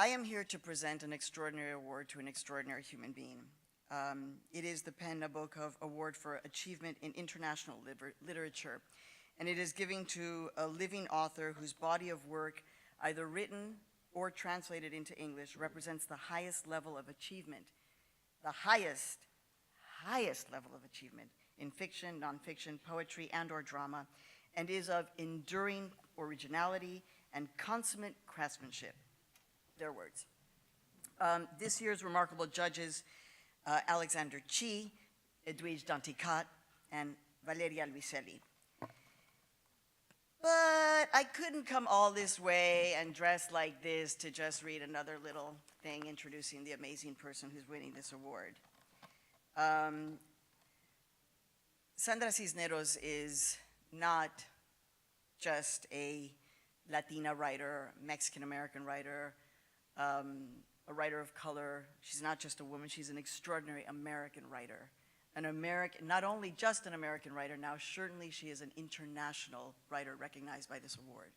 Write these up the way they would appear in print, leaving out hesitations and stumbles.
I am here to present an extraordinary award to an extraordinary human being. It is the PEN Nabokov Award for Achievement in International Literature, and it is given to a living author whose body of work, either written or translated into English, represents the highest level of achievement, the highest level of achievement in fiction, nonfiction, poetry, and/or drama, and is of enduring originality and consummate craftsmanship. Their words. This year's remarkable judges, Alexander Chi, Edwige Danticat, and Valeria Luiselli. But I couldn't come all this way and dress like this to just read another little thing introducing the amazing person who's winning this award. Sandra Cisneros is not just a Latina writer, Mexican-American writer, a writer of color. She's not just a woman, she's an extraordinary American writer. Not only just an American writer, now certainly she is an international writer recognized by this award.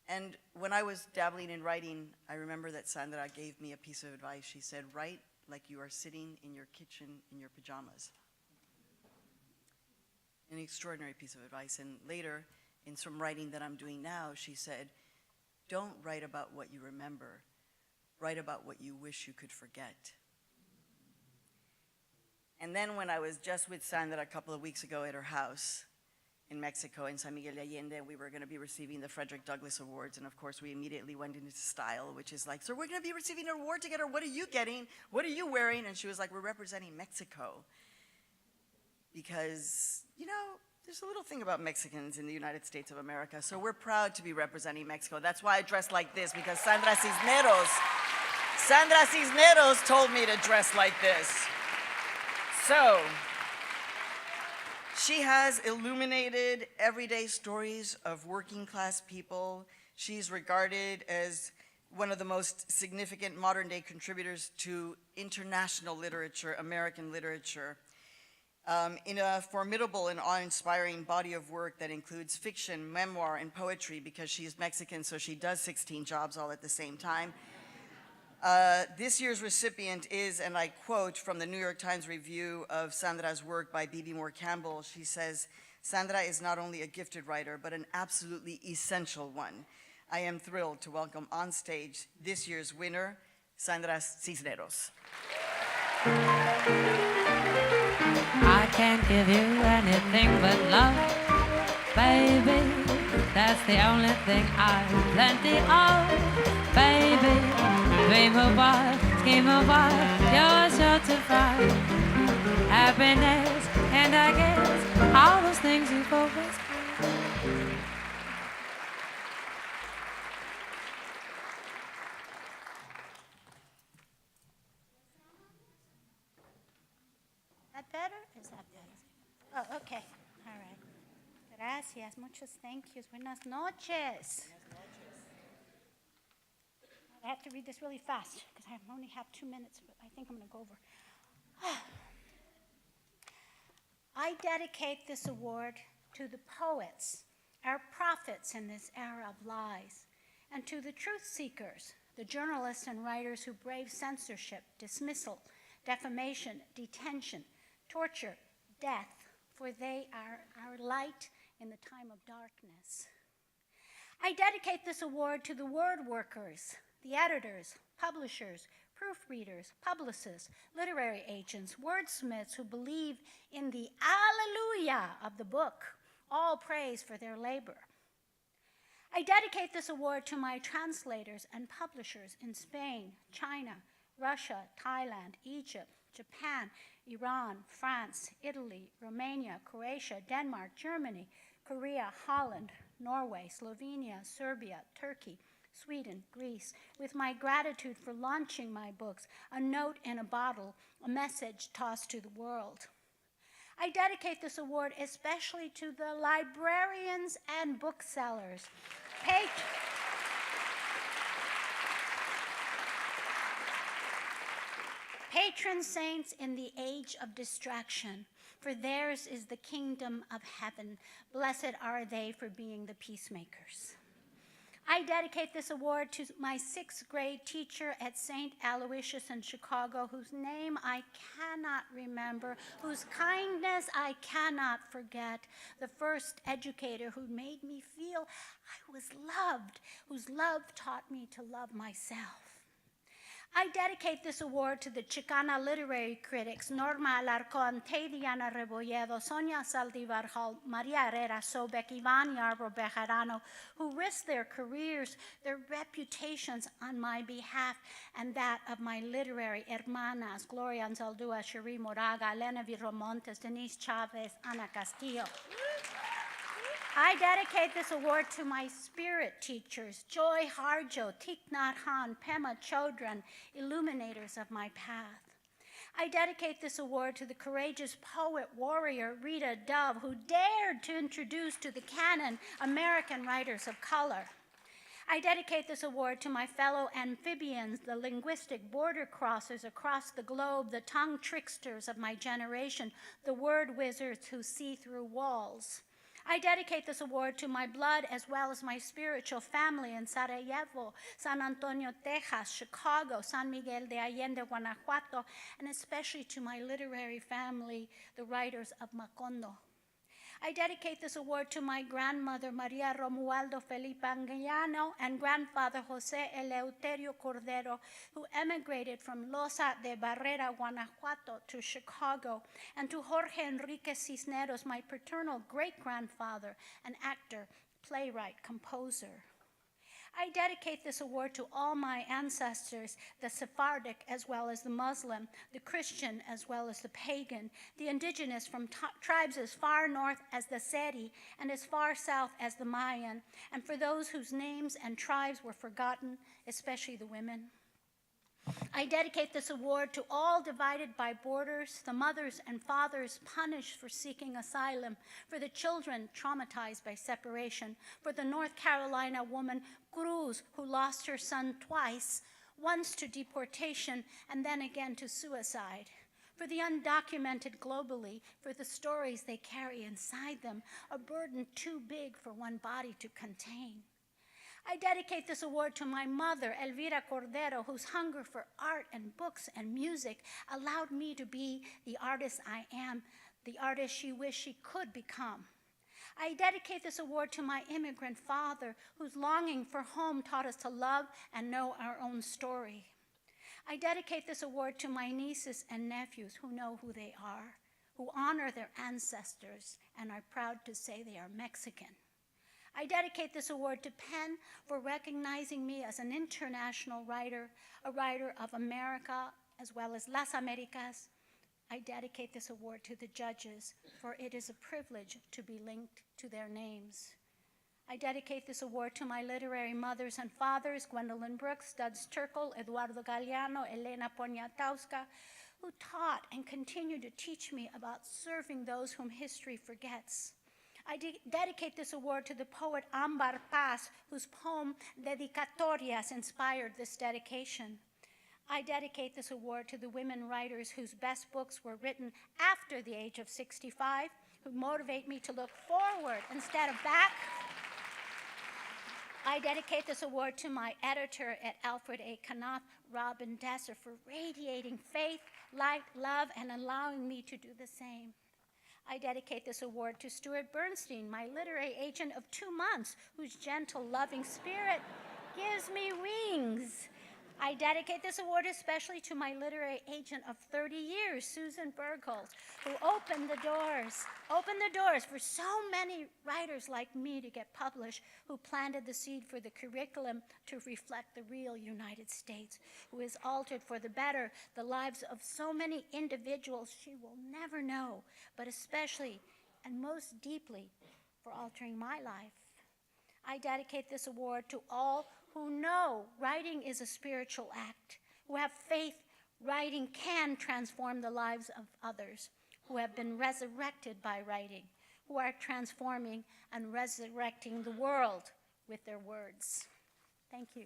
And when I was dabbling in writing, I remember that Sandra gave me a piece of advice. She said, write like you are sitting in your kitchen in your pajamas. An extraordinary piece of advice. And later, in some writing that I'm doing now, she said, don't write about what you remember, write about what you wish you could forget. And then when I was just with Sandra a couple of weeks ago at her house in Mexico, in San Miguel de Allende, we were gonna be receiving the Frederick Douglass Awards, and of course we immediately went into style, which is like, so we're gonna be receiving an award together, what are you getting? What are you wearing? And she was like, we're representing Mexico. Because, you know, there's a little thing about Mexicans in the United States of America, so we're proud to be representing Mexico. That's why I dress like this, because Sandra Cisneros told me to dress like this. So, she has illuminated everyday stories of working class people. She's regarded as one of the most significant modern day contributors to international literature, American literature. In a formidable and awe-inspiring body of work that includes fiction, memoir, and poetry, because she's Mexican, so she does 16 jobs all at the same time. This year's recipient is, and I quote from the New York Times review of Sandra's work by B.B. Moore Campbell, she says, Sandra is not only a gifted writer, but an absolutely essential one. I am thrilled to welcome on stage this year's winner, Sandra Cisneros. I can't give you anything but love, baby. That's the only thing I've plenty of, baby. Dream apart, scheme apart, you're sure to find happiness, and I guess all those things you focus. Better? Is that better? Oh, okay. All right. Gracias. Muchos thank yous. Buenas noches. I have to read this really fast because I only have 2 minutes, but I think I'm going to go over. I dedicate this award to the poets, our prophets in this era of lies, and to the truth seekers, the journalists and writers who brave censorship, dismissal, defamation, detention, torture, death, for they are our light in the time of darkness. I dedicate this award to the word workers, the editors, publishers, proofreaders, publicists, literary agents, wordsmiths who believe in the alleluia of the book, all praise for their labor. I dedicate this award to my translators and publishers in Spain, China, Russia, Thailand, Egypt, Japan, Iran, France, Italy, Romania, Croatia, Denmark, Germany, Korea, Holland, Norway, Slovenia, Serbia, Turkey, Sweden, Greece, with my gratitude for launching my books, a note in a bottle, a message tossed to the world. I dedicate this award especially to the librarians and booksellers, patron saints in the age of distraction, for theirs is the kingdom of heaven. Blessed are they for being the peacemakers. I dedicate this award to my 6th grade teacher at St. Aloysius in Chicago, whose name I cannot remember, whose kindness I cannot forget, the first educator who made me feel I was loved, whose love taught me to love myself. I dedicate this award to the Chicana literary critics Norma Alarcón, Diana Rebolledo, Sonia Saldívar Hall, Maria Herrera Sobek, Iván Yarbrough Bejarano, who risked their careers, their reputations on my behalf and that of my literary hermanas, Gloria Anzaldúa, Cherie Moraga, Elena Virromontes, Denise Chavez, Ana Castillo. I dedicate this award to my spirit teachers, Joy Harjo, Thich Nhat Hanh, Pema Chodron, illuminators of my path. I dedicate this award to the courageous poet warrior Rita Dove, who dared to introduce to the canon American writers of color. I dedicate this award to my fellow amphibians, the linguistic border crossers across the globe, the tongue tricksters of my generation, the word wizards who see through walls. I dedicate this award to my blood as well as my spiritual family in Sarajevo, San Antonio, Texas, Chicago, San Miguel de Allende, Guanajuato, and especially to my literary family, the writers of Macondo. I dedicate this award to my grandmother, Maria Romualdo Felipe Anguiano, and grandfather, José Eleuterio Cordero, who emigrated from Loza de Barrera, Guanajuato, to Chicago, and to Jorge Enrique Cisneros, my paternal great-grandfather, an actor, playwright, composer. I dedicate this award to all my ancestors, the Sephardic as well as the Muslim, the Christian as well as the pagan, the indigenous from tribes as far north as the Seri and as far south as the Mayan, and for those whose names and tribes were forgotten, especially the women. I dedicate this award to all divided by borders, the mothers and fathers punished for seeking asylum, for the children traumatized by separation, for the North Carolina woman Cruz who lost her son twice, once to deportation and then again to suicide, for the undocumented globally, for the stories they carry inside them, a burden too big for one body to contain. I dedicate this award to my mother, Elvira Cordero, whose hunger for art and books and music allowed me to be the artist I am, the artist she wished she could become. I dedicate this award to my immigrant father, whose longing for home taught us to love and know our own story. I dedicate this award to my nieces and nephews who know who they are, who honor their ancestors and are proud to say they are Mexican. I dedicate this award to Penn for recognizing me as an international writer, a writer of America as well as Las Americas. I dedicate this award to the judges, for it is a privilege to be linked to their names. I dedicate this award to my literary mothers and fathers, Gwendolyn Brooks, Duds Terkel, Eduardo Galeano, Elena Poniatowska, who taught and continue to teach me about serving those whom history forgets. I dedicate this award to the poet Ambar Paz, whose poem Dedicatorias inspired this dedication. I dedicate this award to the women writers whose best books were written after the age of 65, who motivate me to look forward instead of back. I dedicate this award to my editor at Alfred A. Knopf, Robin Desser, for radiating faith, light, love, and allowing me to do the same. I dedicate this award to Stuart Bernstein, my literary agent of 2 months, whose gentle, loving spirit gives me wings. I dedicate this award especially to my literary agent of 30 years, Susan Bergholz, who opened the doors for so many writers like me to get published, who planted the seed for the curriculum to reflect the real United States, who has altered for the better the lives of so many individuals she will never know, but especially and most deeply for altering my life. I dedicate this award to all who know writing is a spiritual act, who have faith writing can transform the lives of others, who have been resurrected by writing, who are transforming and resurrecting the world with their words. Thank you.